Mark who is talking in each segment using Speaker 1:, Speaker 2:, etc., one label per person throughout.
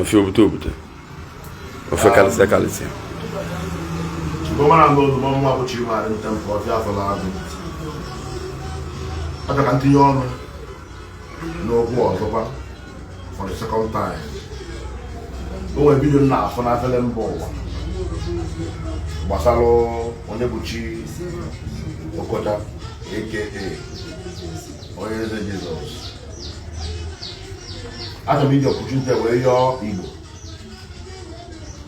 Speaker 1: ofe obodo ofe kalịsịa
Speaker 2: Gomara n'odu mwa bụ Chimara ntempo ọfịa afọ na-azụ. Aga ka ntinye ọnụ n'okwu ọzọkwa for the second time. O nwere vidio na-afọ na afele mba ụwa gbasara onye bụ Chi Okota aka Onye Eze Jizọs. Achọrọ m iji opportunity wee yọọ Igbo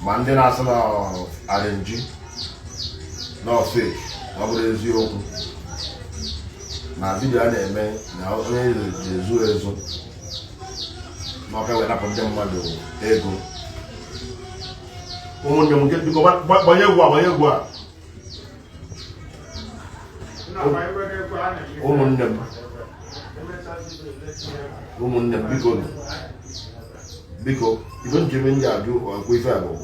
Speaker 2: ma ndị na-asị na RNG no fake, ọ bụrụ eziokwu na vidio a na-eme na onye ezu ezu na ọka wee napụ ndị mmadụ ego. Ụmụnne m nke biko gbanye egwu a ụmụnne m biko ife njem ndị ajụ ọkwa ife abụọ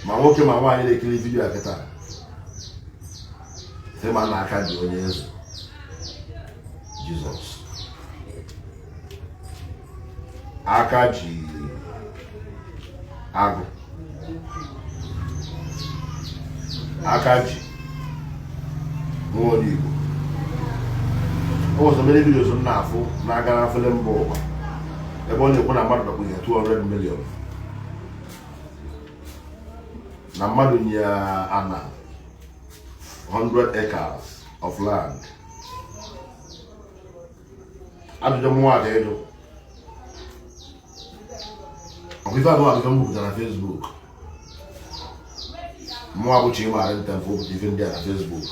Speaker 2: ma nwoke ma nwaanyị na-ekiri vidio a kịta ma na aka dị Onye Eze Jizọs, aka ji agụ, aka ji nwa onye Igbo. O nwere mere vidiyo m na-afụ na-aga na afele mba ụwa ebe ọ na-ekwu na mmadụ gbakwunye 200 million na mmadụ nye ana 100 acres of land. Ajụjụ m nwa ga-edo ọkụife abụọ abụọ m bupụtara na Facebook. Mụnwa bụ Chimara ntempo bụta ife ndị a na Facebook.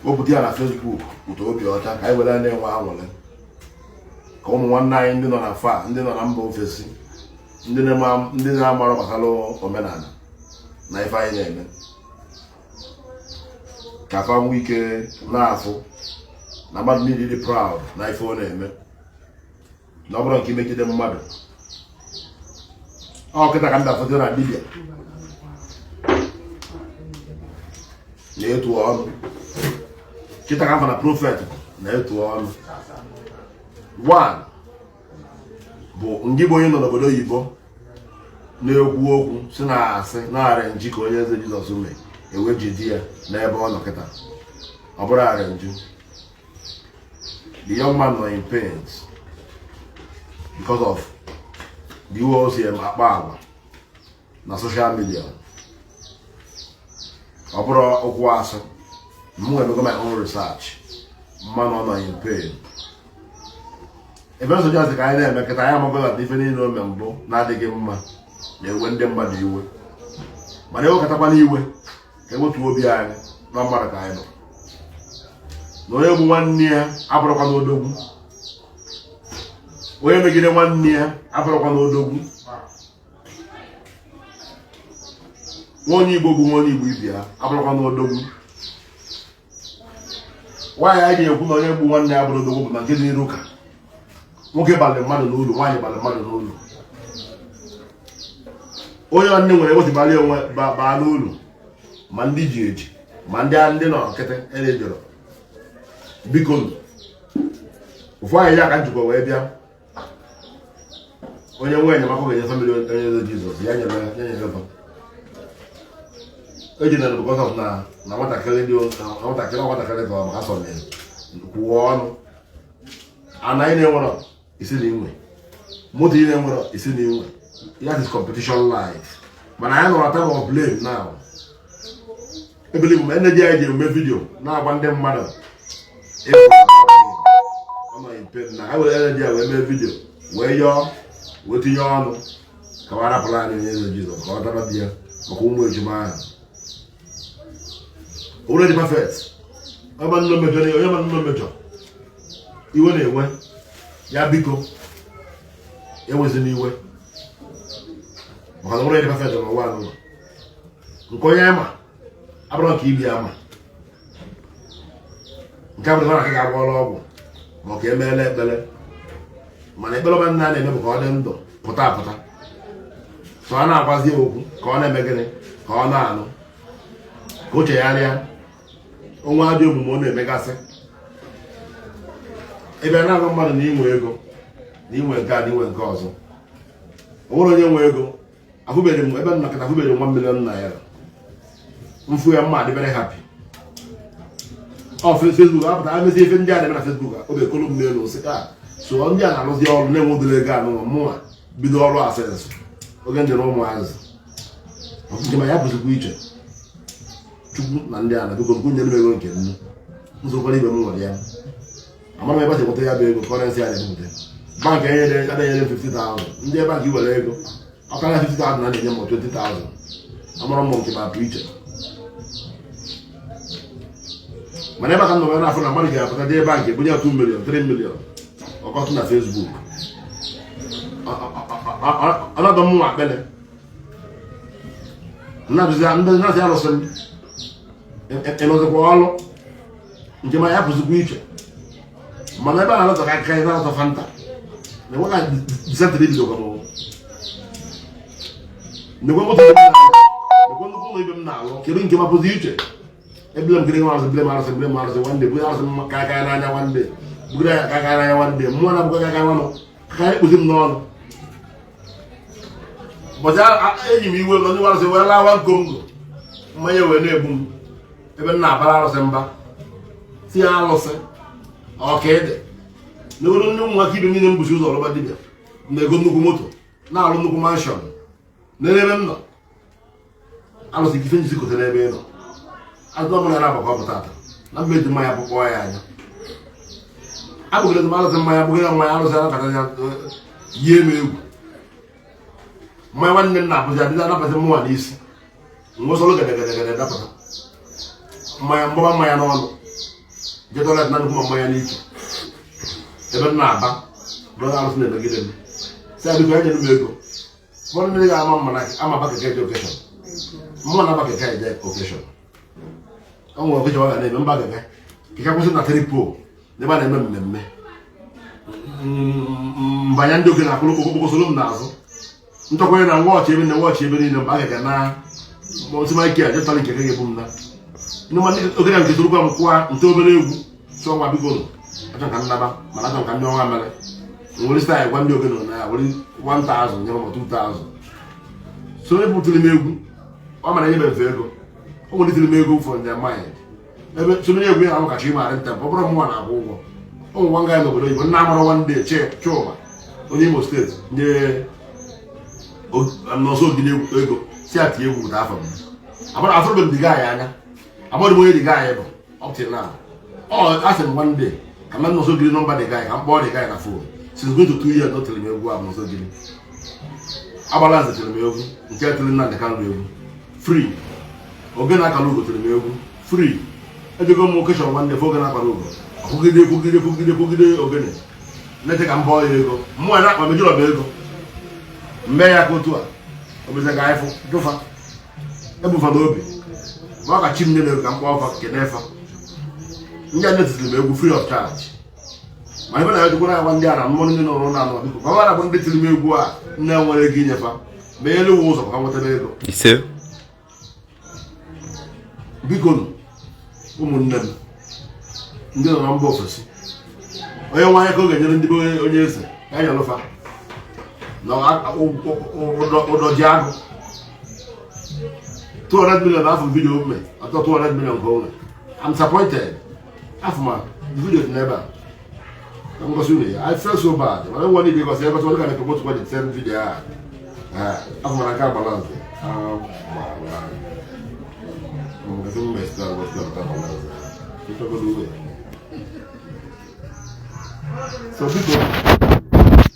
Speaker 2: O bute ya na Facebook ụtọ obi ọcha ka anyị were na-enwe anwụrị ka ụmụ nwanne anyị ndị nọ na fa ndị nọ na mba ofesi ndị na-amara gbasara omenala na ife anyị na-eme ka fa nwee ike na-afụ na mmadụ niile dị proud na ife ọ na-eme na ọ bụrụ nke imegide mmadụ. Ọ kịta ka m dafọte na dibịa na-etu ọnụ kịta ka m fa na prọfet na-etu ọnụ. One bụ ngị bụ onye nọ n'obodo oyibo na-ekwu okwu si na asị na RNG ka Onye Eze Jizọs mee ewejidi ya n'ebe ọ nọ kịta. Ọ bụrụ RNG. The young man nọ in pains because of the OCM akpa agwa na social media. Ọ bụrụ okwu asị m ga-emego my own research. Mmanụ ọ nọ in pain. Ebe nsọ jazị ka anyị na-eme kịta anyị amagọla na ife niile ome mbụ na-adịghị mma na-ewe ndị mmadụ iwe, mana ewekatakwana iwe ka ewetu obi anyị na mmadụ ka anyị nọ na onye bụ nwanne ya abụrụkwa n'odogwu, onye megide nwanne ya abụrụkwa n'odogwu. Onye Igbo bụ onye Igbo ibe ya abụrụkwa n'odogwu. Nwaanyị anyị ga-ekwu na onye bụ nwanne ya bụrụ odogwu bụ na nke dị n'iru ụka. Nwoke balị mmadụ n'ụlọ, nwaanyị balị mmadụ n'ụlọ. Onye nwanne nwere ebe balị onwe baa n'ụlọ ma ndị ji eji ma ndị nọ nkịtị elejọrọ. Biko ụfụ anyị ya ka njikwa wee bịa onye nwe enyemaka ga-enye famili Onye Eze Jizọs ya nyere ejinere because of na nwatakịrị ka ọ maka sọ kwuo ọnụ anaghị na-enwere isi na inwe moto ị na-enwere isi na inwe. That is competition life. Mana anyị nọrọ time of blame now. Ebili m energy anyị ji eme vidio na-agba ndị mmadụ ọ nọ impe na anyị were energy a wee mee vidio wee yọọ wee tinye ọnụ ka ọ rapụrụ anyị Onye Eze Jizọs ka ọ daba di ya maka ụmụ ejima ahụ. Already perfect. Onye ma nnọọ mejọ iwe na-enwe ya biko ewezina iwe maka na already perfect n'ụwa anụwa nke onye ama abụrụ nke ibi ama nke abụrụ na aka ga-agba ọrụ ọgwụ ma ọ ka emeela ekpere mana ekpere ọma nna na-eme bụ ka ọ dị ndụ pụta apụta so a na-agwazi okwu ka ọ na-eme gịnị ka ọ na-anụ ka o chegharịa onwe adị omume ọ na-emegasị ebe a na-agwa mmadụ na inwe ego na inwe nke a na inwe nke ọzọ. O nwere onye nwe ego afụbeghị m ebe m nakọta afụbeghị m 1 million naira mfu ya mma dị very happy. Facebook apụta amezi ife ndị a na-eme na Facebook obe ekolu m n'elu sị so ndị a na-arụzi ọrụ na-enwe obere ego anụ mụnwa bido ọrụ asensị oge ndị na ụmụazị nke ma ya bụzikwa iche chukwu na ndị a na biko nkwu nyere m ego nke nnu nzọkwara ibe m nwere ya amara m ebe chekwata ya bụ ego kọrensị a na-ebute bankị adịnyere 50,000 ndị ebe a ka iwere ego ọkara 50,000 na na-enye m 20,000 amara m nke ma apụ iche mana ebe aka m nọ n'afọ na mmadụ ga-apụta dị ebe a nke bunye 2 million 3 million ọkọtụ na Facebook ọnọdụ m nwa akpele ndị na-asị arụsị m ịnọzikwa ọlụ nke ma ya pụzikwa iche mana ebe a na-alụta ka aka na-atọ fanta na enwe ka disentịrị bidokwa m nekwe nnukwu ụlọ ibe m na-alụ kedu nke ma pụzi iche ebile m gịrị nwa arụsị bile m arụsị nwande bụrụ arụsị m ka aka n'anya nwande bugoro ya ka aka n'anya nwande mmụọ na bụga aka nwanụ ka anyị kpụzi m n'ọnụ ụbọchị eji m iwe na ndị arụsị wee lawa nkongo mmanya wee na-egbu m ebe m na-abara arụsị mba tinye alụsị ọkaede n'obodo ndị ụmụ nwoke ibe niile m bụchi ụzọ ọrụba dibịa na-ego nnukwu moto na-alụ nnukwu manshọn n'ebe m nọ alụsị ife njizi kotere ebe ị nọ azụ ọbụla ya na-agbakọ ọpụta ata na mba eji mmanya pụkpọ ya anya abụgịrị m alụsị mmanya abụgịrị mmanya alụsị anabata ya yie m egwu mmanya nwanne m na-abụzi adịzi anabata mmụnwa n'isi ngwụsọlụ gedegedegede dapụta mmanya mgbaba mmanya n'ọnụ jetọlet na nnukwu ma mmanya n'ike ebe m na-aba brọda alụsị na-emegide m si abịkọ ya nyere m ego ụfọdụ ndị ga-ama mma ama aba keke eje okeshọn mmụọ na aba keke eje okeshọn ọ nwere okeshọn ọ ga na-eme mba keke keke kwụsị na tripo n'ebe a na-eme mmemme mbanya ndị oge na-akwụrụ okpokosoro m n'azụ nchọkwanye na wọchị ebe na wọchị ebe niile mba keke na osimaike a jetara nke ga-ebu m na ndị mmadụ oge na nke torokwa m kwụa nte obere egwu sọ nwa biko nụ achọ ka nnaba mana achọ ka ndị ọnwa mere nwere staịl gwa ndị oge nọ na ya were 1,000 nye ma 2,000 so onye bụtụrụ m egwu ọ mara nyebe mfe ego o nwelitere m ego for their mind ebe so onye egwu ya na kacha ịmarị nta ọ bụrụ mụnwa na-akwụ ụgwọ ụmụ nwa nga n'obodo Igbo nna amara nwanne Chuma onye Imo steeti nye n'ọzọ ogige ego si ati egwu pụta afọ m agbara afọrọbe m diga ya anya agbara m onye diga ya bụ up till now ọ asị m one day ka m n'ọzọ ogige nọmba diga ya ka m kpọọ diga ya na fon since going to 2 years not telling me egwu abụ n'ọzọ ogige agbara nze tere m egwu nke etiri nna ndịka nrụ egwu free oge na-akara ugo tere m egwu free ejego m okeshọn nwanne fe oge na-akara ugo kwugide ogene nete ka m bọọ ya ego mmụọ na-akpa mejọrọ m ego mme ya ka otu a obeze ga ịfụ jụfa ebufa n'obi ma ọ ka chi m nye ego ka m kpọọ ọfa kene efa ndị a netiziri m egwu free of charge ma ebe na ya jikwa na-agwa ndị a na mmụọ ndị nọrọ na anọ biko ma na-agba ndị tiri m egwu a nne nwere ego inyefa ma elu uwe ụzọ ka ha nwetara ego
Speaker 1: ise
Speaker 2: biko ụmụnne m ndị nọ na mba ofesi onye nwaanyị ka ọ ga-enyere ndị onye eze ya nyelụfa na ụdọ ji agụ 200 million afọ vidio ome atọ 200 million nke onwe I'm disappointed afọ ma vidio dị n'ebe a ngosi unu ya I feel so bad mana nwa niile gosi ebe tụwa ka na-ekwu otu the same video a afọ mana nke agbalance so people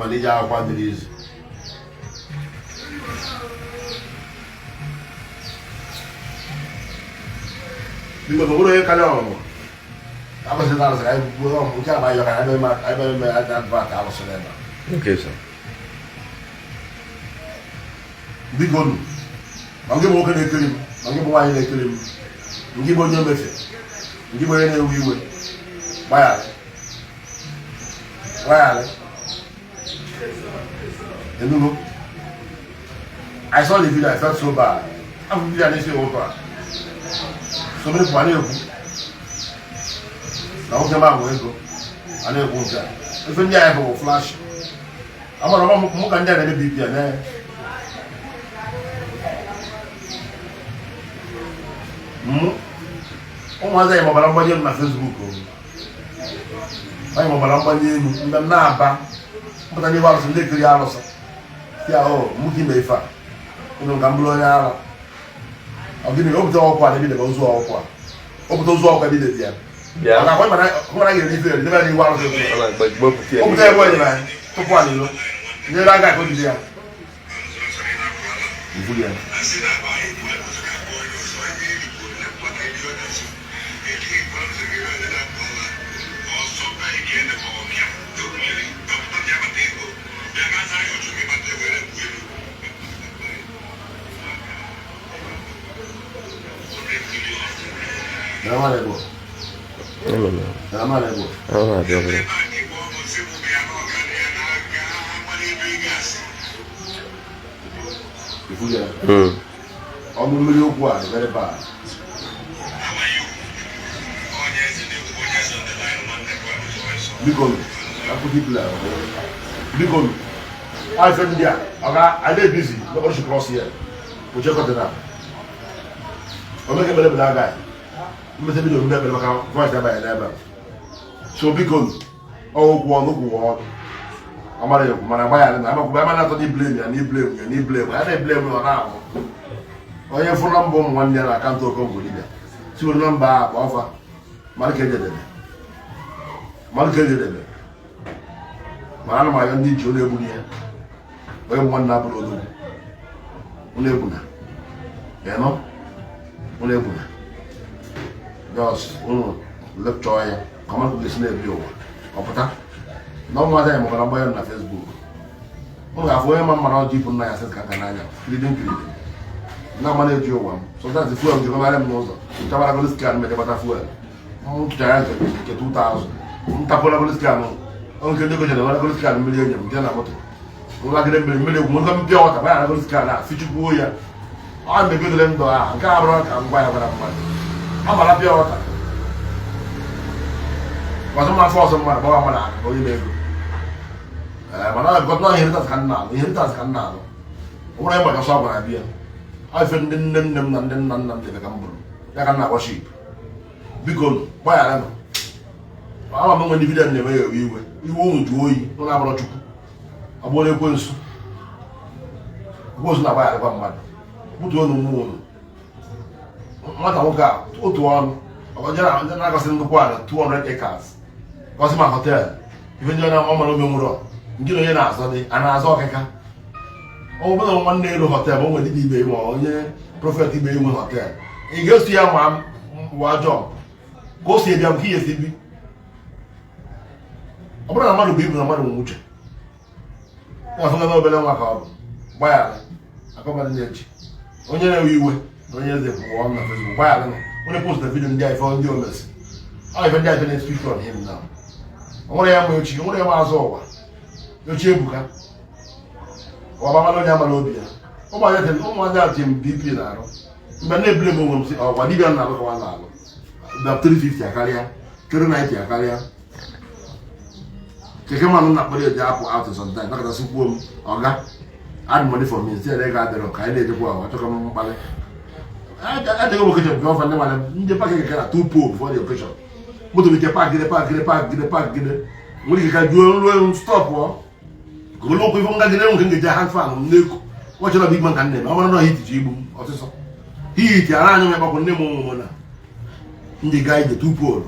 Speaker 2: Malija Akwa dịrị izu biko na onye karịa ọmụmụ abụsị na arụsị anyị bụ ọmụmụ nke agba yọ ka anyị eme aja advat arụsị n'ebe
Speaker 1: okay sir
Speaker 2: biko nụ ma nke bụ nwoke na-ekiri m ma nke bụ nwaanyị na-ekiri m nke bụ onye omefe nke bụ onye na-ewe iwe gbagharị enugo I saw the video, I felt so bad. I'm video and say over. So many people are able. Now come on, we go. I never go there. If you have a flash, I'm gonna move and then be there. Ụmụazị anyị mọbara mgbanye na Facebook anyị mọbara mgbanye elu mgbe m na-aba mpụta n'ihu arụsị ndị ekiri arụsị si ahụ mụ ka ime ife a ụnụ ka m bụrụ onye ara ọgịnị o bute ọkwa na ebidebe ozu ọkwa o bute ozu ọkwa ebidebe ya maka akwa ịmara ga-eri ife eri debe n'ihu arụsị o bute egbe enyere anyị tupu anyị ilo nyere aka ka o jide ya ifu ya Ego. ọnụ mmiri okwu a very bad. Biko ife ndị a I dey busy nobody should cross here we check out the omeke bele guy mmete video ndị ebele maka voice ebe ya n'ebe so biko okwu ọnụ amara ekwu mana agba ya na amakwu ebe na-atọ ni blame ya ni blame ya ni blame ya na blame ọ na-ahụ onye fụrụ nọmba ụmụ nwanne ya na akaụntụ okonkwo dibịa tiwere nọmba a akpa ọfa mmadụ ka ejedebe mana ana m ayọ ndị iche onye egburu ya onye nwanne abụrụ odogwu onye egbuna ịnọ onye egbuna jos ụnụ lepchọọ ya ka ọma kwugesi na-ebi ụwa ọpụta na ụmụazị anyị mụbara mgbanye na Facebook m ga-afụ onye ma mara ọjị ịpụ nna ya sị ka nka n'anya kilidin na ama na-eji ụwa m sọtazi fuel jikọbarị m n'ụzọ ntabara goliskan mejegbata fuel m tụchara ya nke 2000 ntapụla goliskan nke ndị gotere nwere goliskan mmiri enye m nke na moto nlagide mmiri egwu nwoke mpịa ọta banya na goliskan a fichukwuo ya ọ megodere ndụ ahụ nke a bụrụ ka ngwa ya gwara mmadụ amara pịa ọta ọzọ mafọ ọzọ mmadụ gbawa mmadụ aka onye na-ego mana bịkọta inheritance ka nna alụ o nwere ịgbacha ọsọ gwara bịa ife ndị nne m na ndị nna nna m debe ka m bụrụ ya ka nna worship biko gbaghara nọ ama m nwe ndị vidiyo na-eme ya iwe unu ju oyi ụlọ agbara chukwu ọ bụrụ ekwensu na-agbagharịkwa mmadụ butuo unu mmụọ unu nwata nwoke a otu ọnụ ọjọọ na-agọsị nnukwu ala 200 acres gọsị ma họteelụ ife ndị ọ mara ome nwụrọ nke na onye na-azọ dị a na-azọ ọkịka ọ bụrụ na nwanne elu họteelụ o nwere dịbe ibe ma onye prọfet ibe inwe họteelụ ị ga-esi ya ma wa jọb ka o si ebịa nke ihe si bi ọ bụrụ na mmadụ bụ ibu na mmadụ nwe uche afụ na obere nwa ka ọ bụ gbaghara akọbadị na-echi onye na-ewe iwe na onye eze pụọ na Facebook gbaghara na onye post na vidio ndị a ife ndị o mesi ọ ife ndị a na speak on him now o nwere ya ma echi o nwere ya ma azụ ụwa echi ebuka ọbamala onye amala obi ya ụmụazị atị m BP na-arụ mgbe na-ebule m onwe m si ọgwa dibịa na-alụ kawa na-alụ da 350 akarịa 390 akarịa keke mmanụ na-akpọrọ eji apụ out sometimes nakọtasị kwuo m ọga add money for me instead ego adịrọ ka anyị na-ejekwa ahụ achọka m mkpalị adịghị okechọn nke ọfa ndị nwere ndị paakị keke na 2 pole for the occasion moto bụ ike paakịgide nwere ike ka juo ruo stọpụ golo okwu ife ngagide nwoke ngeji hand fan m n'eku wọchọrọ bụ igbe nka nne m ọ bụrụ na hit ji igbu m ọsịsọ hit ara anya m ekpakwu nne m ụmụ na ndị ga ije 2 pole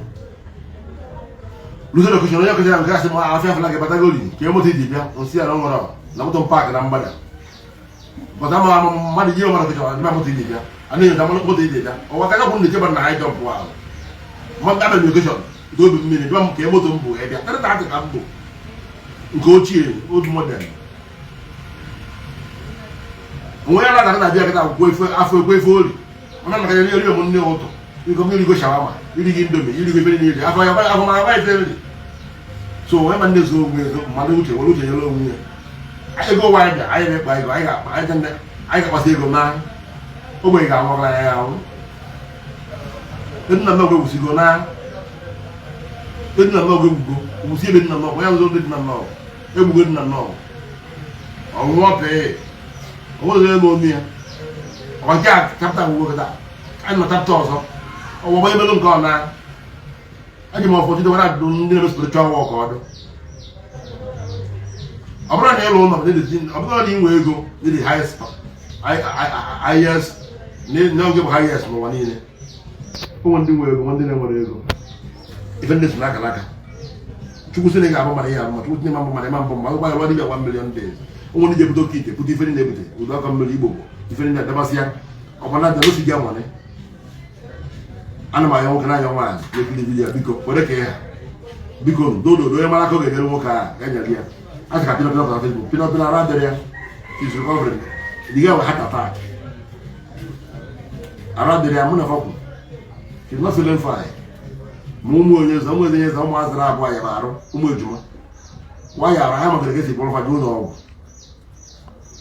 Speaker 2: Luzo lokacin onye ọkụzi ya nke asị m afịa flag batagoli ka moto iji bịa nsị ya na nwere na moto paakị na mgbada bọta ma mmadụ ji ọmara kụchara ndị moto iji bịa a na-enyocha moto iji bịa ọwa ka bụ na-echeba na anyị jọmpụ ahụ ma mgbe abịa lokeshọn nke obi mmiri bịa m ka moto m bụ ebịa tarịta atị ka m bụ nke ochie old model onwe ya na-aga na-abịa kịta akwụkwọ afọ ekwe efe ori mana maka ya eri ụmụ nne ụtọ iko mmiri go shawama iri gị indomi iri gị mmiri niile afọ ya afọ mara gba ife nri so onye ma ndị zo onwe ezo mmadụ uche were uche nyere onwe ya ego ụwa anyị bịa anyị na-ekpa ego anyị ga-akpa anyị anyị ga-akpata ego na ogbenye ga-anwụgara ya ahụ nna m ogwe gwusigo na nna m ogwe gwugo gwusi ebe nna m ọgwụ ya ụzọ ndị nna m ọgwụ egbugo nna m ọgwụ ọnwụọ pee onwere ego ome ya ọkwa nke a chapta gwugo kịta anyị nọ chapta ọzọ ọgbọgbọ emelụ nke ọ na eji m ọfọ jide wara adụ ndị na-eme spiritual work ọdụ ọ bụrụ na ịlụ ụlọ ọ bụrụ na ị nwee ego dị highest n'oge bụ highest n'ụwa niile ụmụ ndị nwere ego ndị na-enwere ego ife ndị so n'aka n'aka chukwu sị na ị ga-abụ mara ihe abụ ma chukwu tinye mambụ mara ịma mbụ ma ụgbọ ya dibịa 1 million days ụmụ ndị ga-ebute oke ite pụta ife ndị na-ebute ụdọ aka mmiri igbo ife ndị na-adabasị ya ọkwana dị n'osi gị anwane ana m anya nwoke na anya nwaanyị na-ekiri vidiyo biko kwere ka ha biko dododo onye mara aka ọ ga-enyere nwoke a ga-enyere ya a sị ka pinọpinọ na Facebook pinọpinọ ara dịrị ya is recovering the guy will heart attack ara dịrị ya mụ na fọkwu she's not feeling fine ma ụmụ onye eze ụmụ azara abụọ ya arụ ụmụ ejuma nwa ya arụ ha matara ka esi kpọrọ faji ụlọ ọgwụ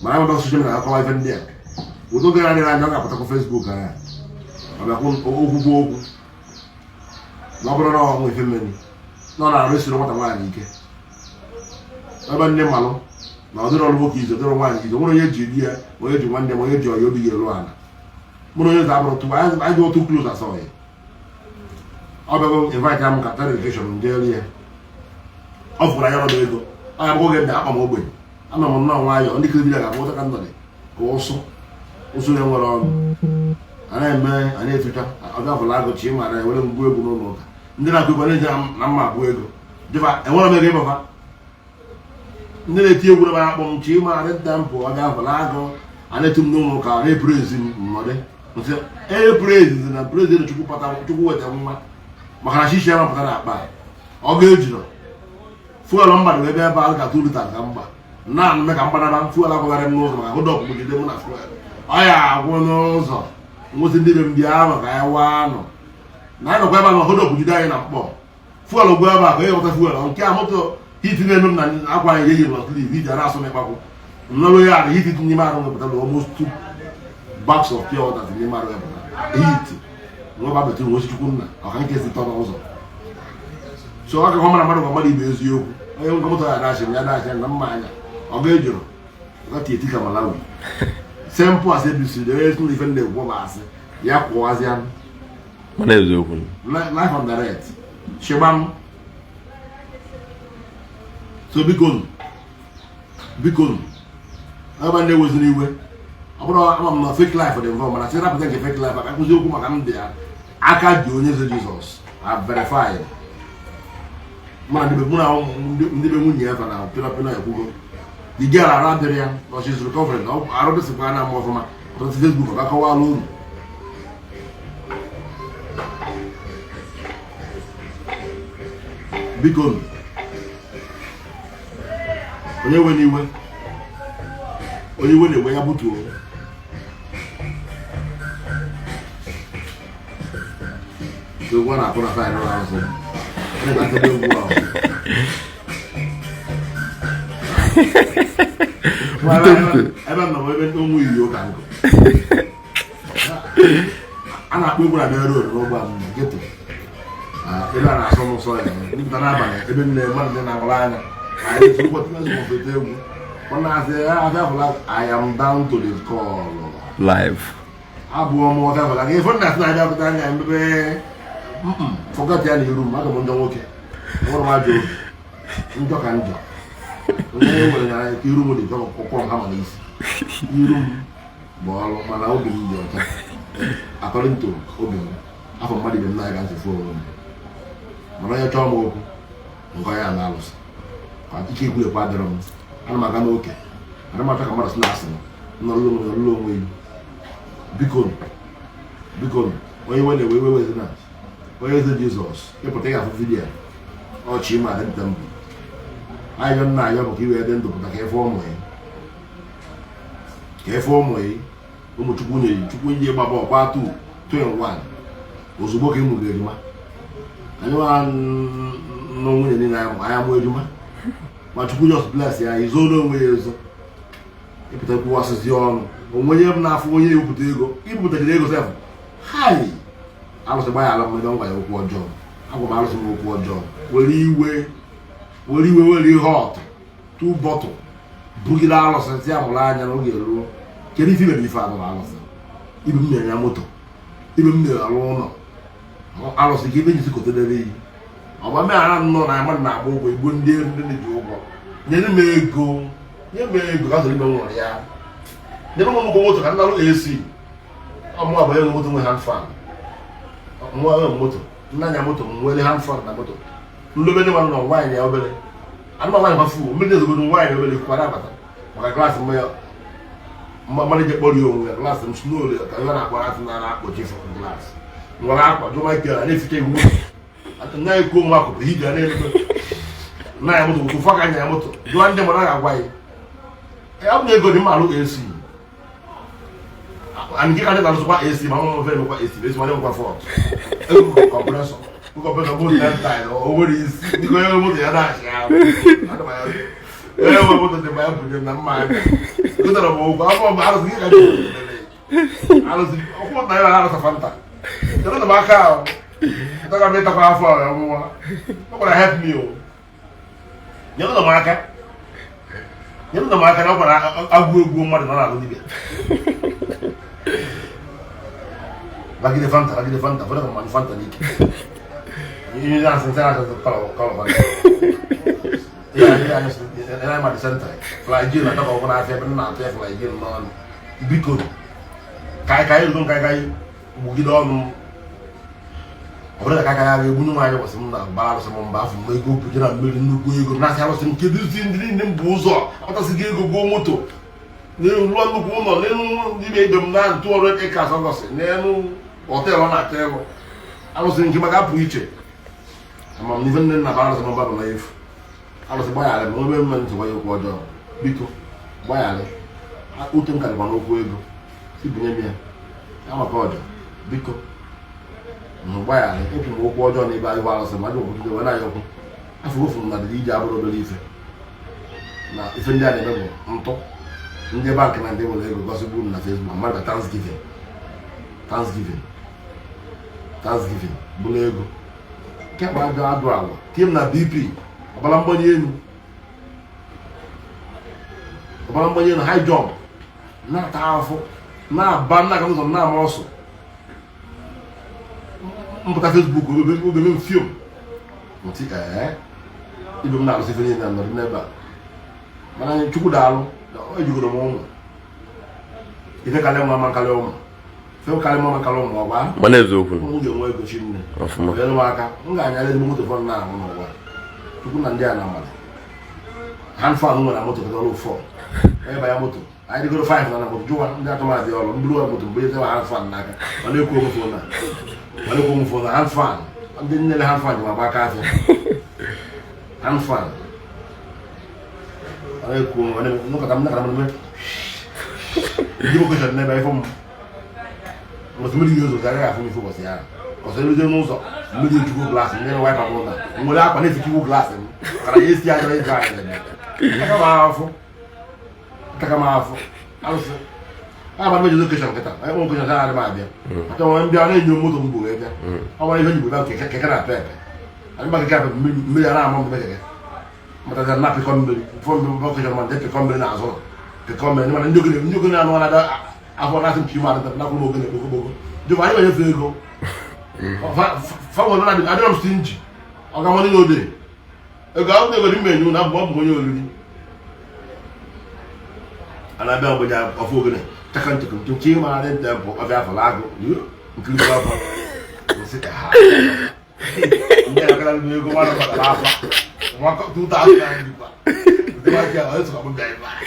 Speaker 2: mana amaba soshal midia akọwa ife ndị a ụdọ gara adịrị anya ọ ga-apụtakwa Facebook anya ọ bịakwu okwugbo okwu na ọ bụrụ na ọnwụ ife mmeri na ọ na-arụ isiri nwata nwaanyị ike ebe ndị mmalụ na ọ dịrị ọrụ nwoke izo dịrị nwaanyị izo nwere onye ji di ya onye ji nwanne m onye ji ọya obi ga-eru ala mụrụ onye eze abụrụ tụwa anyị dị otu kluz asọghị ọ bịago invite m ka telivishọn jeri ya ọ fụrụ anya ọrụ ego ọ ya bụ oge ndị akpa m ogbenye ama m nnọọ nwayọọ ndị kiri vidiyo ga-abụ ụta ka nnọdị ka ụsụ na-enwere ọnụ a na-eme a na-etucha ọbịa fụrụ agụchi ị mara ewere mgbu egwu n'ụlọ ụka ndị na-akụ ego na-eji na mma abụ ego jụfa enwere m ego ịbafa ndị na-eti egwu na akpọ m chi ma adịda mpụ ọbịa fụrụ agụ a na-etu m n'ụlọ ụka na-eprezi m nnọdị eprezi na prezident chukwu weta nwa maka na shishi ya mapụta na akpa ọ ga-ejirọ fuelu mba dị ebe ebe a ga-atụ lita ka mgba na mme ka mgbanaba fuelu akwagharị m n'ụzọ maka hụdọpụ gide mụ na fuelu ọ ya agwụ n'ụzọ nwụsị ndị be m bịa ahụ ka anyị waa anụ na anyị nọkwa ebe a na hụdọpụ gide anyị na mkpọ fuelu gbuo ebe a ka ịghọta fuelu nke a moto hiti na-eme m na akwa anyị eyi lọtliv iji ara asụ m ịkpakwu nnọrụ ya adị hiti n'ime arụ nwepụtara almost 2 bags of pure water n'ime arụ epụta hiti nwa betụrụ nwe chukwu nna ọka nke si tọ n'ụzọ so aka hụ mara mmadụ mmadụ ibe eziokwu onye nwe moto ya dachi ya dachi na mma anya ọ ga-ejụrụ gati eti ka Malawi sempụ asị ebisiri onye esi ife ndị egwu bụ asị ya kwụwazi anụ
Speaker 1: mana eziokwu
Speaker 2: life on direct shịgbam so bikonu ebe ndị eweziri iwe ọ bụrụ ama m na fake life dị mvọ mana sị rapụta nke fake life aka kụzi okwu maka m dị ya aka dị onye eze Jizọs a verified mana ndị be nwunye ya na pinọpinọ ekwugo the girl ara dịrị ya na she's recovering arụ dịsịkwa na ama ọfụma ọtụtụ Facebook ọ gakọwala unu bikonu onye nwe n'iwe onye iwe na-egwe ya butuo egwu a na-akụ na taịrị ụlọ azụ na-egatebe egwu ahụ ebe m nọ ebe ụmụ iri ụka nkụ a na-akpọ egwu na bịa road n'ụgbọ geto ebe a na-asọ n'ụsọ ya dịpụta n'abalị ebe nne mmadụ dị na-agbara anya anyị esi ụbọchị na-ezụmọfete egwu ọ na-asị abịafụla I am down to the call
Speaker 1: live
Speaker 2: abụọ m ọbịafụla gị ịfọ na-asị na-abịapụta anya mbebe fọgat ya na iru m aga m njọ nwoke nwụrụ m ajọ njọ ka njọ onye nwere ya ka iru m dị ọkwọ ha ma n'isi iru m bụ ọrụ mana obi m dị ọcha according to obi m afọ mmadụ ibe m na-aga ntụfu onwe m mana onye chọọ m okwu nke ya na-alụsị ka ike ekwulekwa adịrọ m ana m aga n'oke ana m achọ ka mmadụ sị na-asị m nọrụlụ onwe ilu bikonu onye iwe na-ewe iwe wezi na onye eze Jizọs ịpụta ị ga-afụ vidiyo ọchị ma dị nta mbụ ayọ nna ayọ bụ ka iwe dị ndụ pụta ka efe ụmụ ya ụmụ chukwu nye chukwu nye gbaba ọgba 2 in 1 ozugbo ka ịmụ ga-ejuma anyị nwa nọ nwunye niile anya mụ ejuma ma chukwu just bless ya izoro onwe ya ezo ịpụta kwuwasịzi ọnụ onwenye m na-afụ onye ebupụta ego ibupụtagide ego sef hai alụsị gbaghara mmebe ngwa ya okwu ọjọọ agwa m alụsị m okwu ọjọọ were iwe were ihe ọtụ tu bọtụ bugide alụsị si ya mụrụ anya n'oge ruo kedu ife mere ife anụ alụsị ibe m mere ya moto ibe m mere alụ ụlọ alụsị ka ibe njisi kotedere iyi ọgba meghara nnọọ na mmadụ na-agba ụgwọ igbo ndị na-eji ụgwọ nyere m ego ka zụrụ ibe nwere ya nyere m ụgwọ moto ka ndị alụ AC ọmụ abụọ enwe moto nwe hand fan nwa enwe moto nna anya moto m nwere hand fan na moto nlobe ndị mmadụ nọ nwaanyị ya obere anụma nwaanyị gbafu mmiri ezogodo nwaanyị obere kwara abata maka klaasị mmadụ ije kpọrọ ya onwe ya klaasị m snol ka ihe na-akpara atụ na na-akpọchi fọ glaasị nwere akwa jụ Michael a na-eficha iwu na eko nwa akụpụ hiji a na-elebe na ya moto ụfọ ka anya ya moto jụọ ndị mmadụ ga-agwa ya ọ bụ na ego dị mma alụ AC and get another super AC, my mom very much AC. This one don't go for. Compressor. We compressor both that time. Over is because you want the other. I don't know. I want to buy up with them. Man, good at all. I'm out here. I was. Of course, I have a fanta. You know the marker. I don't have a car for. How can I help you? You know the marker. You know the marker. I will go more than I will. Lagi de Fanta, fuera como Fanta ni. Y ya se entera de calo. Ya, era más decente. Flagil, la tapa con la fiebre, no, te flagil, no. Biko. Kai, bugidon. Ahora kai, bunu mai was na bala so mo ba fu mo ego pujira mmiri nnukwu ego na asa so nke duzi ndiri ndi mbu ụzọ ọtasi gi ego go moto n'elu nnukwu ụlọ n'elu ndị ebe m na 200 acres ọgọsị n'elu hotel na telo alụsị nke maka apụ iche ama m n'ife nne nna bara sọ mba bụ na efu alụsị gbaghara m onwe m ntị gbanye okwu ọjọọ biko gbaghara ute m karịkwa n'okwu ego si binye m ya maka ọjọọ biko gbaghara ekwu m okwu ọjọọ na ebe ahụ alụsị ma ajọ obodo wee na-ayọ okwu afọ ofu m na dịrị ije abụrụ obere ife na ife ndị a na-eme bụ ntụ ndị bank na ndị nwere ego gosi gburu na Facebook mmadụ Thanksgiving bụrụ ego nke kpa ajọ adụ agwa tie m na BP ọbara mgbanye elu high jump na-ata afọ na-aba nna ka ụzọ na-ama ọsọ mpụta Facebook obeme m fiom ntị ibe m na-arụsị ife niile na nọrọ n'ebe a mana Chukwu daalụ ejigoro m ụmụ ife kalị mma nkalị ụmụ fe kalị mma nkalị ụmụ ọgba
Speaker 1: mana eziokwu
Speaker 2: m ga-enwe ego chi nne elu m aka m ga-anyara ezigbo moto fọn na-ahụ n'ụwa Chukwu na ndị a na mmadụ hand fan nwere na moto ọrụ ụfọ onye banya moto anyị dịgoro 5 na moto jụwa ndị atụmadị ọrụ mburu wa moto mgbe ezewa hand fan n'aka mana ekwu onwe fon na hand fan ndị nnele hand fan ji ma gba aka afịa hand fan nunca me digo que já não vai fomos mas me digo que já fomos fomos assim porque ele deu não só me digo que o glass não vai para botar um olhar para nesse que o glass cara esse já vai já tá camafo alô mas me digo que já que tá aí um que já era mais bem então eu enviar nem muito um bom é aí vai digo que cara pepe aí vai que me era mão de mata na pe kombe fo mbe ko jama de pe kombe na zo pe kombe ni man njogu na no na da afo na sim kiwa na ko mo gene ko do ba ni fe go fa wo na de adom stingy o ga mo ni no de e ga o de go ni menyu na bo mo yo luri ana be o ja afo gene takanti ko to ki ma na tempo o ga fa lago yo nkiri ba fa o se ha ndia kala ni go ma na fa la fa Waka 2000 juga. Dia aja harus kamu gaya pak.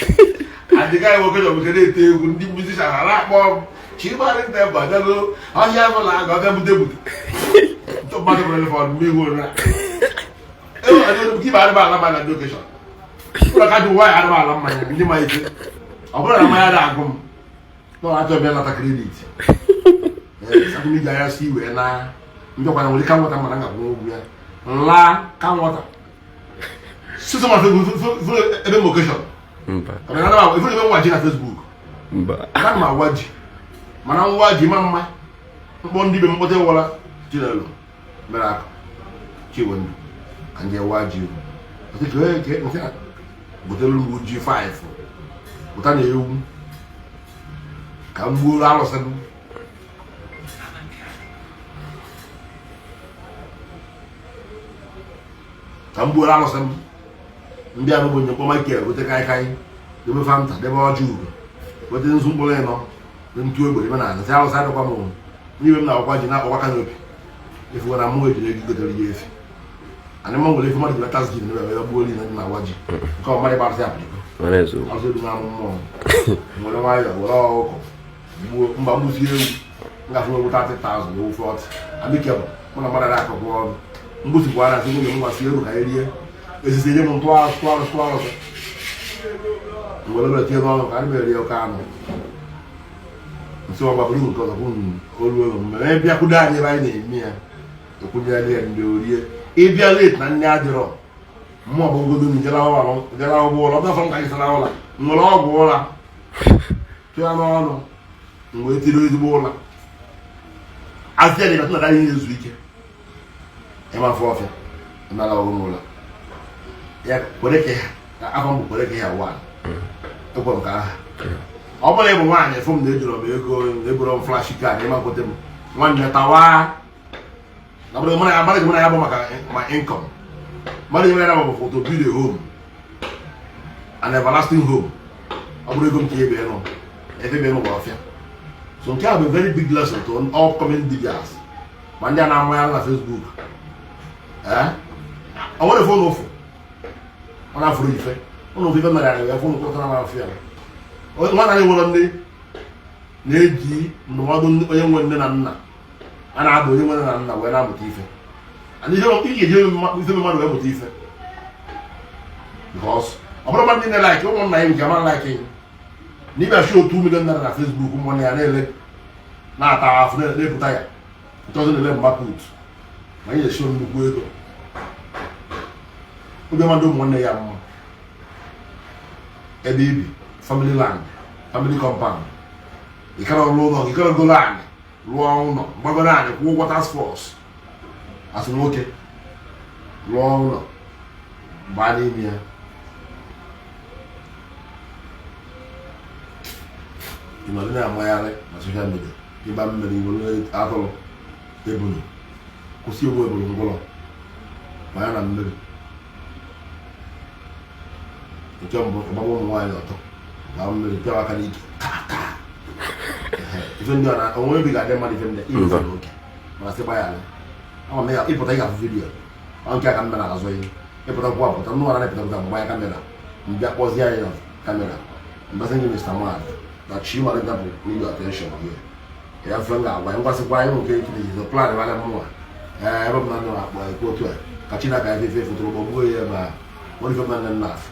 Speaker 2: Adi kaya waktu itu kita itu kundi musisi sarara mau cibarin teh baca lu. Aja malah agak bude. Untuk mana telepon minggu na. Ada gimana malam mana location. Kalau kau dua ada malam mana ini mah itu. Apa namanya ada akum. Tuh aja biar nata kredit. Satu ni jaya si wena. Untuk kalau mulai kamu tak mana nggak mau biar. La kamu tak. Si someone fait une location. Il faut le voir sur Facebook. Ana m awa ji mana nwa ji ma mma mkpọ ndị be mkpọta wala Chinelo mere aka Chiwendu ka nje wa ji ke nke botelu mgbu ji 5 bụta na ewu ka mgbuoro alụsị ndị a bụ nyekwa Michael gote kaikai debe Fanta debe ọjị ugo gote nzu mkpụrụ ịnọ ntu ogbere me na azị alụsị adịkwa m n'iwe m na-akwakwa ji na-akpọkwa kanopi efugo na mmụọ ejiri ego gotere ya efi anyị ma nwere efe mmadụ jiri tas ji na ebe gbuo oli na dị na-awa ji nke ọ mmadụ gbarụsị apịrịko azụ edu na-amụ mmụọ nwere nwayọ were ọkụkọ gbuo mba mgbusi ewu ngafe egwu 30,000 ewu 40 abikebụ mụ na mmadụ akụkụ ọrụ mgbusikwa na asị nwunye m gwasị ewu ka anyị rie esisi nye m ntụarụsụ mgbe tinye n'ọnụ ka anyị mere rie oke anụ nsị ọgbabụrụ nke ọzọ bụ olu olu mgbe ebe bịakwudo anyị ebe anyị na-eme ya ekwunyere ya ndị orie ịbịa late na nne adịrọ mmụọ bụ ngodo njela ọgwụ ụlọ ọbịafọ m ka anyị sara ụla nwere ọgwụ ụla tụya n'ọnụ mgbe tiri ezigbo ụla azịa dị na ihe ezu ike ịmafọ ọfịa nara ọgwụ ụlọ ya kwere ka afọ mbụ kwere ka ya wa ekwe m ka aha ọ bụla ịbụ nwaanyị fụ m na ejoro m ego eboro m flash card ịma kwete m nwanne tawa na bụrụ mmadụ gị ya bụ maka ma income mmadụ gị ya bụ foto build a home an everlasting home ọ bụrụ ego m ka ebe nọ ebe ebe nọ bụ ọfịa so nke a bụ very big lesson to all coming diggers ma ndị a na-ama ya na Facebook ọ nwere fon ofu ọ na-afụrụ ife ụlọ ofufe mere anyị ya fon kwụtara na afịa nwa na nwere ndị na-eji ndụmọdụ onye nwe nne na nna a na-abụ onye nwe nne na nna wee na-amụta ife ị ga-eji ife mmadụ wee mụta ife because ọ bụrụ mmadụ niile like ụmụnna ya nke ama like n'ibe shi otu million naira na Facebook ụmụnne ya na-ele na-ata afụ na-epụta ya nke ọzọ na-ele mgbapụt ma anyị na-eshi nnukwu ego oge mmadụ ụmụnne ya mma ebe ibi family land family compound ịkara ọrụ ụlọ ịkara golo anyị rụọ ụlọ gbagoro anyị kwụọ ụgwọ task force asị nwoke rụọ ụlọ gbaa n'ime ya ịnọdụ na-amagharị na social media ịgba mmiri iwere atụrụ ebulu kwụsị ewu ebulu ngwụlọ ma ya na mmiri nke mbụ ịgbagba ụmụ nwaanyị ọtọ gbaa mmiri pịawa aka n'ike ife ndị ọ na onwe obi ga-adị mmadụ ife ndị ihe n'oge mana sị gbaghara ama m ya ịpụta ị ga-afụ vidiyo ọ nke a ka m mere azụ ihe ịpụta kwụ apụta nnụọ na na-epụta mgbanya kamera mbịa kpọzie anyị na kamera mbasị ndị Mr. Man na chi mara dapụ need your attention here ya fẹ́ nga wa ngwa sikwa anyị nke ikiri the plan wala mwa ebe m na ndụ akpọ ekwu otu a ka chi na ka efe fotoro gbogbo ya ma wọ́n ife mma nna afọ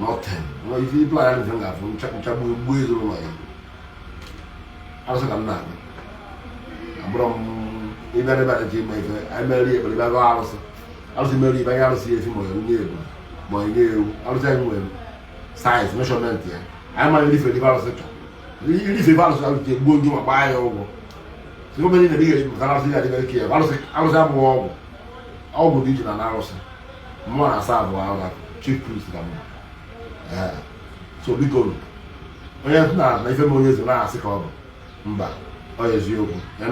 Speaker 2: nothing wọ́n ife plan ya nfe nga afọ nchagbu egbu ezoro na ya arụsị ka m na-agba abụrụ m ịbịa n'ebe a ji ma ife anyị mere ekpere bịa gọọ arụsị mere ibe anyị arụsị efi ma onye ebu ma onye ewu arụsị anyị nwere size measurement ya anyị mara irife ebe arụsị chọ irife ebe arụsị arụsị egbuo ndị ma gbaa ya ụgwọ sị gọọmenti na-ebighị ejipụta arụsị ya dịbe ike ya arụsị abụghị ọgwụ dị iche na arụsị mmụọ na asa abụọ ahụ chief priest ka mma so biko onye na ife m onye eze na-asị ka ọ bụ mba ọ ya eziokwu ịnụ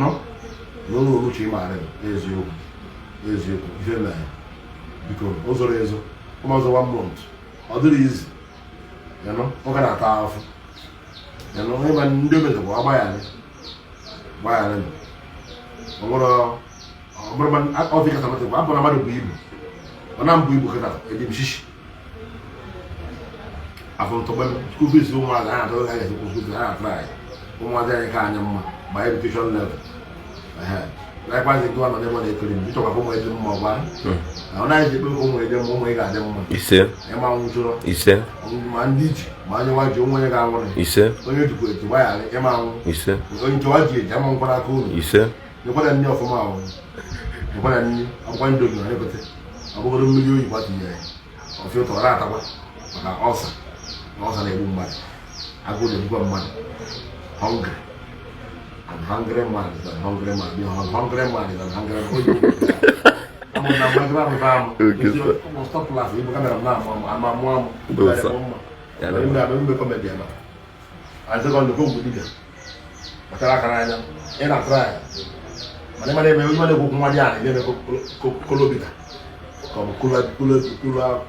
Speaker 2: na ụlọ oruchi ịmara eziokwu ife mere biko o zoro ezo ụmụọzọ 1 month ọ dịrị izi ịnụ ụka na-ata afọ ịnụ ịma ndị omeze bụ agbaghara ọbụrụ kata mata abụ na mmadụ bụ ibu ọ na mbụ ibu kata eji m shishi afọ ntọgbe skuul fees ụmụazị a na-atọ ha ga-esikwu skuul fees a na-atara anyị ụmụazị anyị ka anya mma by education level likewise nke ọ nọ n'ebe ọ na-ekiri m ịchọkwa ụmụ eji mma ọgba ọ naghị ekpe ụmụ eji mma ụmụ ị ga-adị mma ịma nwụchụrọ ma ndị ji ma onye nwa ji onye ga-anwụrị onye jikwa eji gbaghara ịma anwụ onye nchewa ji eji ama nkwa n'aka unu nyekwara nne ọfụma ahụ nyekwara nne akwụkwọ ndị obi na ekwete ọ bụgoro mmiri oyibo atụnye ya ọfịa ụtọ na-atakwa maka ọsa na ọsa na-egbu mmadụ agụụ na-ebukwa mmadụ hungry and hungry man is an hungry man. The hungry man is an hungry man. I'm on my grandma. Stop laughing. You can't have I'm a mom. I'm a comedian. I said, on the book with you. But I can't. And I try. My name is Madian. You never Colobita. Come Kula,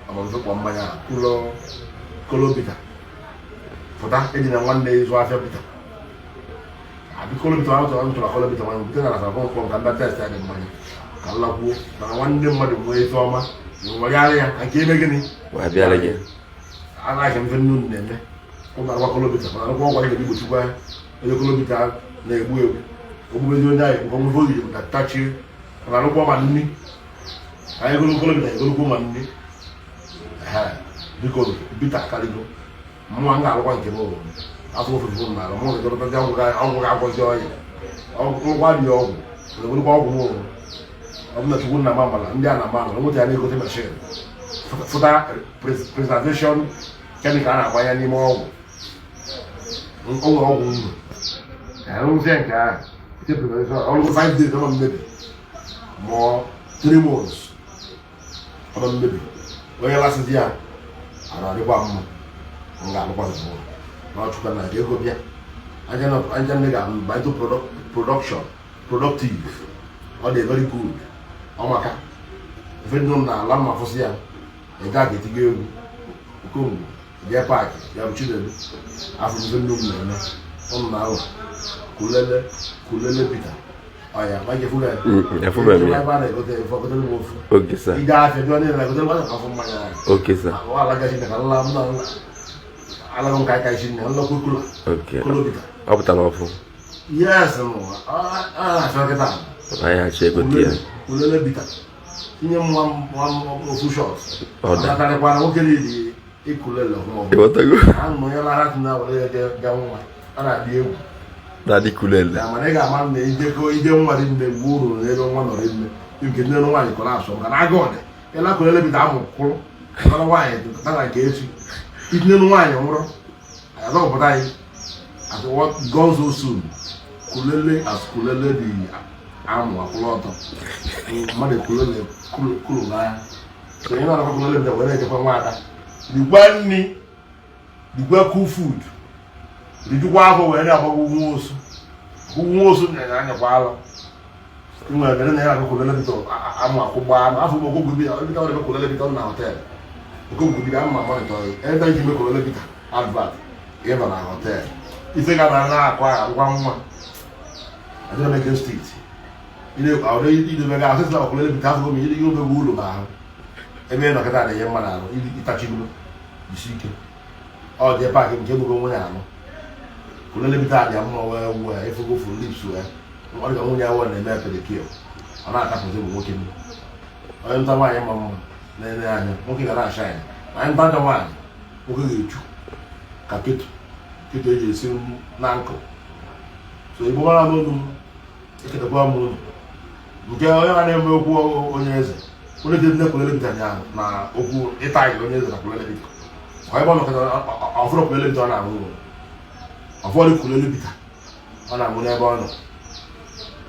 Speaker 2: I'm on Maya, Colobita. For that, one day is what I've Because I'm going to call it one thing as a home from Canada and money. Kalabu, one day, mother, way Thomas, Maria, I came again.
Speaker 1: Why be again?
Speaker 2: I like him for noon then. Come on, walk a little bit. I don't want to be to buy a little bit out, they will. Come you die, come with you, that touch you. And I don't want money. I will call it, I will go money. Because bitter calico. Manga, one came over. Aku fún ma mo ke to ja ko jo yi o wa bi o le ko mo o na tu na mama la ndia na mama mo ti ani ko te machine for that preservation chemical na kwa ya ni mo o ya no se ka te preservation o ko 5 days no maybe more 3 months o maybe o ya last dia ara ni kwa mo nga lo kwa mo not to come go here. I can buy to production, productive, or they're very good. Oh my God. If you don't know, Lama Fosia, a guy get to go, come, their party, their children, after the noon, on now, Kulele Peter. Oh yeah, my food.
Speaker 1: Okay, sir. Okay, sir. Alam kai sini, Allah kukula. Okay.
Speaker 2: Kulobita.
Speaker 1: Apa tanah apa?
Speaker 2: Yes, no. So kita.
Speaker 1: Ayah cek betul.
Speaker 2: Kulele bita. Ini one full shots.
Speaker 1: Oh dah.
Speaker 2: Kalau ada orang kiri di kulele semua.
Speaker 1: Ibu tahu.
Speaker 2: Anu yang larat na boleh jauh. Ada dia.
Speaker 1: Tadi kulele.
Speaker 2: Ya mana gak mana ide mu ada ide guru, ide orang mana ide. Mungkin dia orang yang kolap so. Karena agak deh. Kalau kulele bita mu kul. Kalau wah itu kita lagi kesi. It no one, I don't know what I what goes so soon. Kulele as Kulele the Amu, a Kulota. Mother Kulele, Kulula. So you know, Kulele the way they come out. The one me, the well cool food. Did you walk away about who was in the while? You know, then I have a Kulele to Amu, Kuba, Afu, go be out of Kulele on the hotel. Go with the monitor. Every time you make a little bit advert, even a hotel. If you got an Akwa, one, I don't make a street. You know, I'll read the mega assist of a little bit of me, you know, the wool about. And then I got a young man, you touch him, you see him. Or the parking cable go on. Could a little bit of them where if you go for lips, where one only I want a map of the kill. I'm not happening to working. I don't know why I'm mungkin karena saya, main pada wan, mungkin lucu, kakek, kita jadi sim nangko. So ibu malah mulu, kita buat mulu. Mungkin orang ada yang mau Onye Eze, boleh jadi nak kulele bitanya, na oku etai Onye Eze nak kulele bit. Kau ibu nak kata, afro kulele bitan nak mulu, afro kulele bitan, anak mulu ibu nak,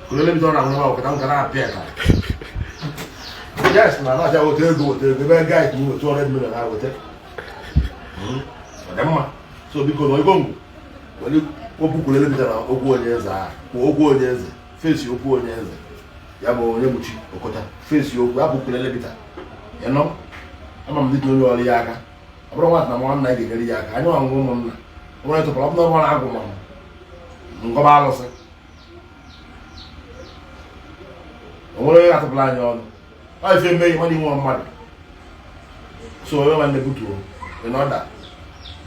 Speaker 2: kulele bitan nak mulu, kita kena apa kan? Yes, man, I will tell you, the bad guy who was 200 million, I will take. So, because I go, when you open a little bit of Onye Eze, face your Onye Eze, Yabo Yabuchi, Okota, face your Abu Kulebita. You know, I'm a little Yaka. I don't want one night in Yaka. I know I'm a woman. I want to pop no one argument. Ngobalos. I want to have to plan on. I feel me money one money. So I want to go to in order.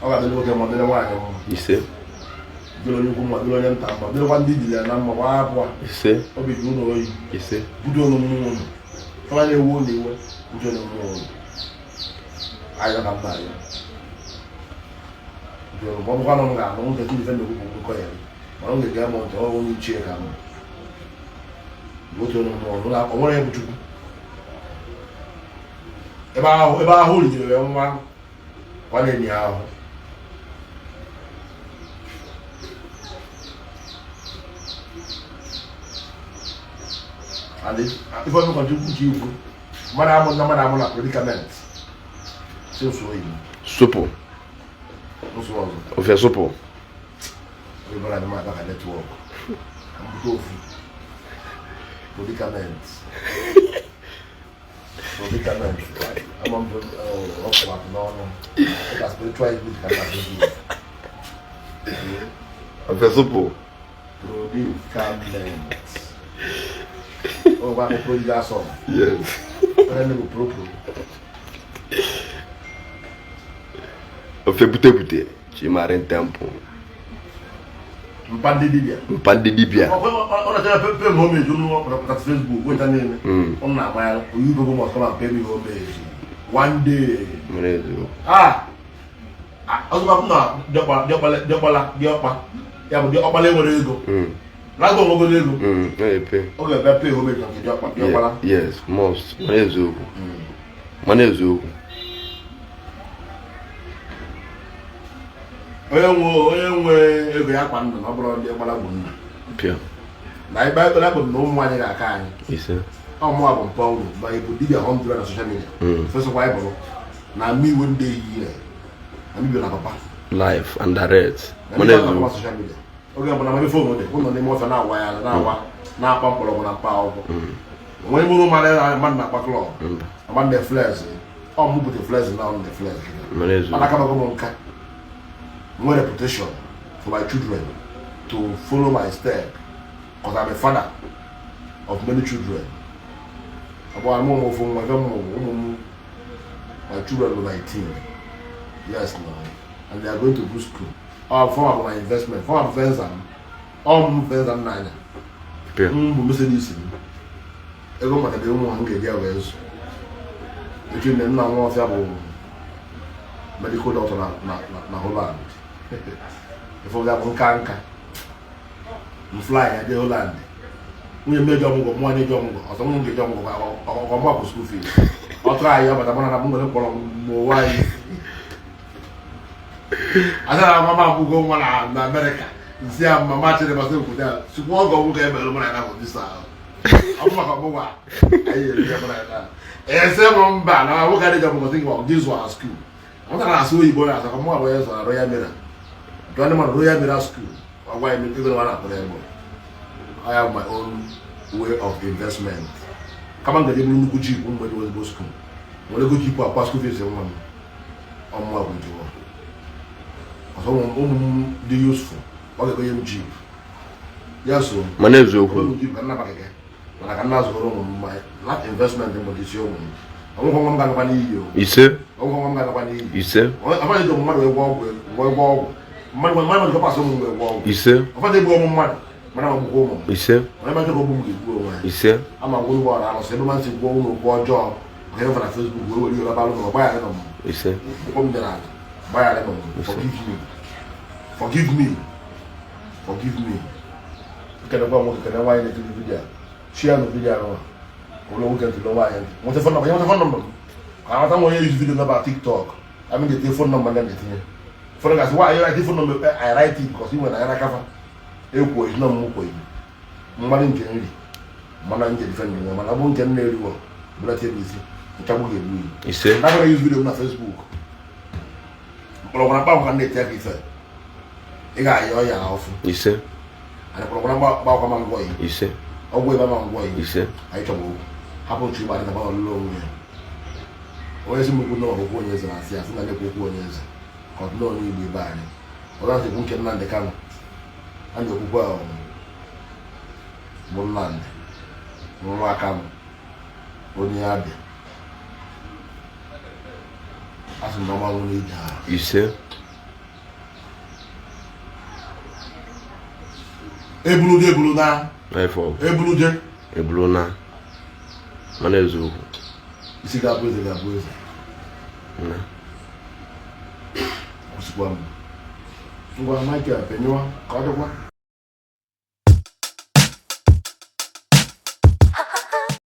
Speaker 2: I got to look at my little you see? You don't want to do that. You see? You see? You don't know. I want to wound you. You don't know. I don't have that. One of them, I don't get to defend the book. I don't get them on the only chair. Go to the I want to. Ebe ahụ lijiri nwa nwanne ya ahụ and if onye ụkọchukwu nke Igbo mmadụ amụ na predicament si nso Igbo
Speaker 3: Supụ.
Speaker 2: nso ọzọ
Speaker 3: Ofe supụ.
Speaker 2: ịbara dị maka netwọk mbute ofu predicament ama mbụ ọkwa n'ọnụ ka spiritual English ka na-abụ
Speaker 3: Ofe supụ.
Speaker 2: predicament ọgba akpụkpọ ndị asọ
Speaker 3: Yes.
Speaker 2: onye ndị bụ propro
Speaker 3: Ofe bute chimari temple.
Speaker 2: mpa ndị dibịa
Speaker 3: Mpande dibia.
Speaker 2: ọ na-achara pepe m homeji ụnụ ọpụta Facebook weta niile ọ na-agba ya oyibo bụ mọsọ ma pepe m homeji one day
Speaker 3: Mrezo.
Speaker 2: ọzọkwa m na diọkpala ya bụ diọkpala enwere ego na-agụ onwegoro ego
Speaker 3: Epe.
Speaker 2: ọ ga-ebe pe homeji nke diọkpala
Speaker 3: Yes, most. Mrezo. Manezo.
Speaker 2: onye nwe ego ya kwa ndụ na ọ bụrụ ndị ọkpala bụ nna
Speaker 3: Pia.
Speaker 2: na ikpe ekpere bụ na ụmụ anyị ga-aka anyị
Speaker 3: Ise.
Speaker 2: ọmụwa bụ mpa uru ma ịbụ dibịa họndụra na soshal midia fesokwa ịbụrụ na mmaiwu ndị iyi na mbibi na papa
Speaker 3: Life and direct.
Speaker 2: Manezo
Speaker 3: Manezo.
Speaker 2: soshal midia oge ọbụla ma fon dị ụlọ n'ime ọfịa na-awa ya na-akpa mkpọrọgwụ na mkpa akwụkwọ onwe bụrụ mmadụ na-akpa klọb amanda fles ọmụbute fles na ọnụ fles
Speaker 3: Manezo.
Speaker 2: mana akabago m nka no reputation for my children to follow my step because I'm a father of many children. About my children are 19. Yes, no. And they are going to good school. For my investment, for my friends and all friends and nine.
Speaker 3: Pia.
Speaker 2: Mercedes. Everyone can do one get their ways. Between them now, one of medical doctor na Holland. If we have nka fly at the Holland, we made your money, or someone get your school fees. I'll try, but I'm going to pull more wise. I said, I'm going to go to America. See, I'm a match in myself with that. So, we'll go get a little of this house. I'm not going to go. And seven bad. I look at it, I'm going to think about this one school. I'm going to ask you, boy, as a more ways on a Royal Mirror. Royal Mirror School. Why I'm even one up there. I have my own way of investment. Come on, get a new good cheap when we go school. When you go cheap, I pass school fees and one. I'm more going to work. So, the useful. What are you cheap? Yes, sir.
Speaker 3: Manezo.
Speaker 2: I can ask for my not investment in what is your own. I'm going to go to you.
Speaker 3: Ise.
Speaker 2: I'm going to go to you.
Speaker 3: Ise.
Speaker 2: I'm going to go to walk. Mano que passou no wall.
Speaker 3: Ise.
Speaker 2: Eu falei bom mano. Mano bom.
Speaker 3: Ise.
Speaker 2: Mano mais bom que bom.
Speaker 3: Ise.
Speaker 2: Ama go go na se no man se go no go job. Porque eu na Facebook go eu lá balo no baia no.
Speaker 3: Ise.
Speaker 2: Como de nada. Baia no. Forgive me. Quero vamos que não vai nesse vídeo. Share no vídeo não. O logo que tu não vai. Você fala não. Cara, tá morrendo esse vídeo na TikTok. A mim de telefone não manda de tinha. For the guys, why you write phone number? I write it because when I cover, you go is not more. Man in January, man in defending, man. I won't get near you. But I tell you, it's a good way.
Speaker 3: You say?
Speaker 2: I'm going to use video on Facebook. But I'm going to take it. You got your house.
Speaker 3: You say?
Speaker 2: And I'm going to my boy.
Speaker 3: You say?
Speaker 2: Oh, wait, my boy.
Speaker 3: You say?
Speaker 2: I trouble. Happen to you by the long way. Where's the movie? No, Onye Eze na see. I think I know Onye Eze. Ọdụlọ n'igbo ibe anyị ọrụ nke nke Nnamdị Kanụ a na-ekwukwa bụ Nnamdị nwa Kanụ onye Abịa asị m na ọma nwere ije ha
Speaker 3: Ise.
Speaker 2: ebulu na
Speaker 3: Ebulu na Manezo.
Speaker 2: isi ga-abụ eze
Speaker 3: Na.
Speaker 2: Ngwa Michael penyewa ka ọ dịkwa